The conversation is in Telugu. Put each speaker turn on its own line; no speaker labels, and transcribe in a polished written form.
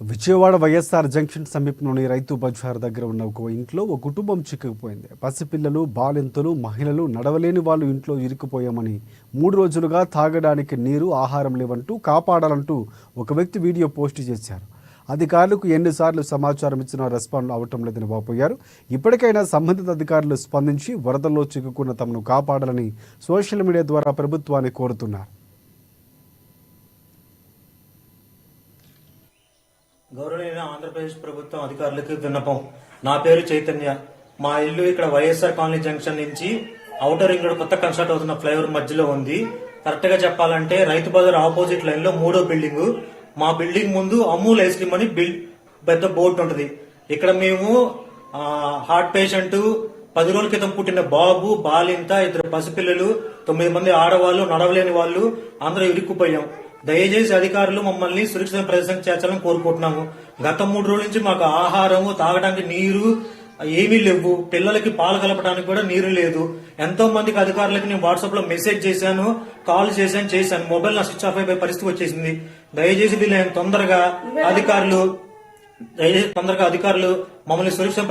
విజయవాడ వైఎస్ఆర్ జంక్షన్ సమీపంలోని రైతు బజార్ దగ్గర ఉన్న ఒక ఇంట్లో ఒక కుటుంబం చిక్కుకుపోయింది. పసిపిల్లలు, బాలింతలు, మహిళలు, నడవలేని వాళ్ళు ఇంట్లో ఇరుక్కుపోయామని 3 రోజులుగా తాగడానికి నీరు, ఆహారం లేవంటూ కాపాడాలంటూ ఒక వ్యక్తి వీడియో పోస్ట్ చేశారు. అధికారులకు ఎన్నిసార్లు సమాచారం ఇచ్చినా రెస్పాండ్ అవటం లేదని వాపోయారు. ఇప్పటికైనా సంబంధిత అధికారులు స్పందించి వరదల్లో చిక్కుకున్న తమను కాపాడాలని సోషల్ మీడియా ద్వారా ప్రభుత్వాన్ని కోరుతున్నారు.
గౌరవనీయ ఆంధ్రప్రదేశ్ ప్రభుత్వం అధికారులకు విన్నపం. నా పేరు చైతన్య. మా ఇల్లు ఇక్కడ వైఎస్ఆర్ కాలనీ జంక్షన్ నుంచి ఔటర్ రింగ్ రోడ్ కొత్త కన్స్ట్రక్ట్ అవుతున్న ఫ్లైఓవర్ మధ్యలో ఉంది. కరెక్ట్ గా చెప్పాలంటే రైతు బజార్ ఆపోజిట్ లైన్ లో 3వ బిల్డింగ్. మా బిల్డింగ్ ముందు అమూల్ ఐస్ క్రీమ్ అని పెద్ద బోర్డు ఉంటుంది. ఇక్కడ మేము హార్ట్ పేషెంట్, 10 రోజుల క్రితం పుట్టిన బాబు, బాలింత, 2 పసిపిల్లలు, 9 మంది ఆడవాళ్లు, నడవలేని వాళ్ళు అందరూ ఇరుక్కుపోయాం. దయచేసి అధికారులు మమ్మల్ని సురక్షిత ప్రదేశానికి చేర్చాలని కోరుకుంటున్నాము. గత 3 రోజుల నుంచి మాకు ఆహారము, తాగడానికి నీరు ఏమీ లేవు. పిల్లలకి పాలు కలపడానికి కూడా నీరు లేదు. ఎంతో మందికి అధికారులకి నేను వాట్సాప్ లో మెసేజ్ చేశాను, కాల్ చేశాను. మొబైల్ నా స్విచ్ ఆఫ్ అయిపోయే పరిస్థితి వచ్చేసింది. దయచేసి వీళ్ళు తొందరగా అధికారులు మమ్మల్ని సురక్షిత